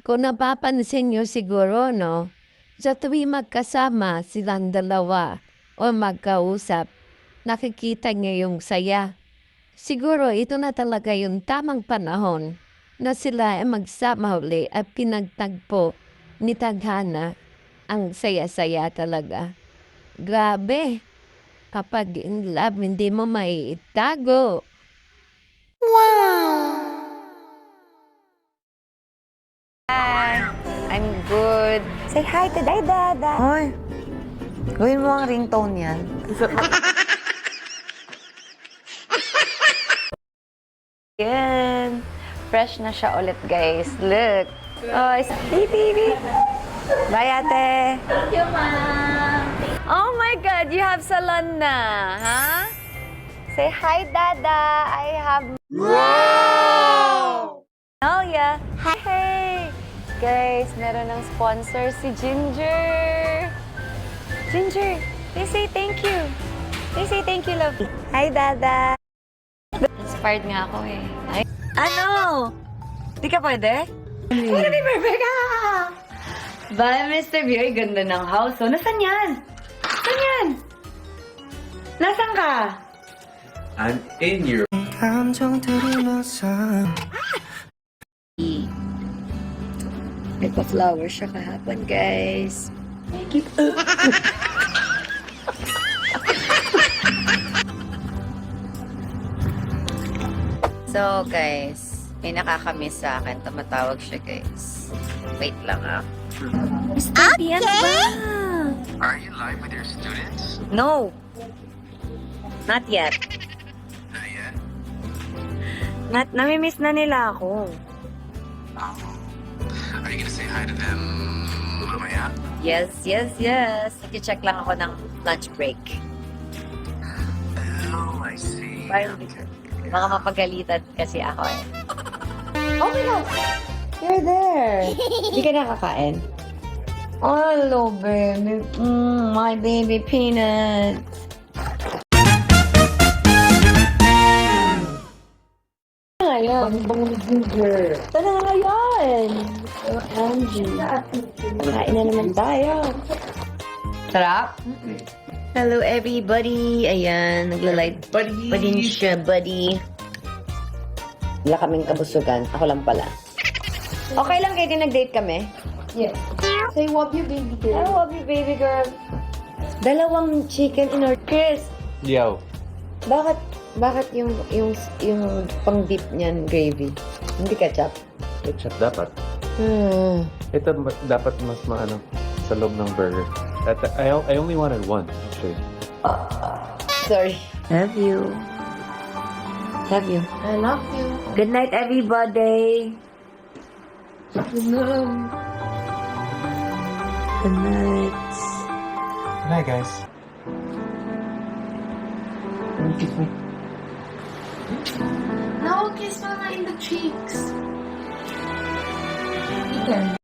Kung napapansin niyo siguro, no, sa tuwing magkasama silang dalawa o magkausap, nakikita niyo yung saya. Siguro ito na talaga yung tamang panahon na sila ay magsama uli at pinagtagpo ni tadhana. Ang saya-saya talaga. Grabe, kapag in love, hindi mo maiitago. I'm good. Say hi to Dada. Hoy, gawin mo ang ringtone yan. Yan. Fresh na siya ulit, guys. Look. Oh, hey, baby. Bye, ate. Thank you, ma'am. Oh my God, you have salon na, huh? Say hi, Dada. I have... Wow! Oh, yeah. Hey! Guys, meron ng sponsor si Ginger. Ginger, they say thank you. They say thank you, love. Hi, Dada. Inspired nga ako eh. Ay. Ano? Di ka pwede? Pwede ni perfect ka! Bye, Mr. B. Ay, ganda ng house. So, nasan yan? Nasan yan? Nasaan ka? I'm in your Nagpa-flower siya kahapon, guys. So, guys, may nakakamiss sa akin. Tumatawag siya, guys. Wait lang, ah. Okay. Ano ba? Are you live with your students? No. Not yet. Not yet. Namimiss na nila ako. Are you gonna say hi to them mamaya? Yes. Nag-check lang ako ng lunch break. Oh, I see. Parang mga mapagalitan kasi ako eh. Oh my God! You're there! Hindi ka nakakain? Oh, hello, baby. My baby peanuts. Ayan, bang ginger. Tara na yan! Oh, Angie. Kain na naman tayo. Sarap? Hello, everybody. Ayan, nagla-light pa din siya, buddy. Wala kaming kabusugan. Ako lang pala. Okay lang kayo din nag-date kami? Yes. Say, love you, baby I girl. love you, baby girl. Dalawang chicken in our Chris, Yo. bakit yung pang-dip niyan gravy? Hindi ketchup? Ketchup dapat. Hmm. Ito dapat mas maano sa loob ng burger. I only wanted one, actually. Sorry. Love you. Love you. I love you. Good night, everybody. Good night. Good night. Good night, guys. No, kiss mama in the cheeks. You can.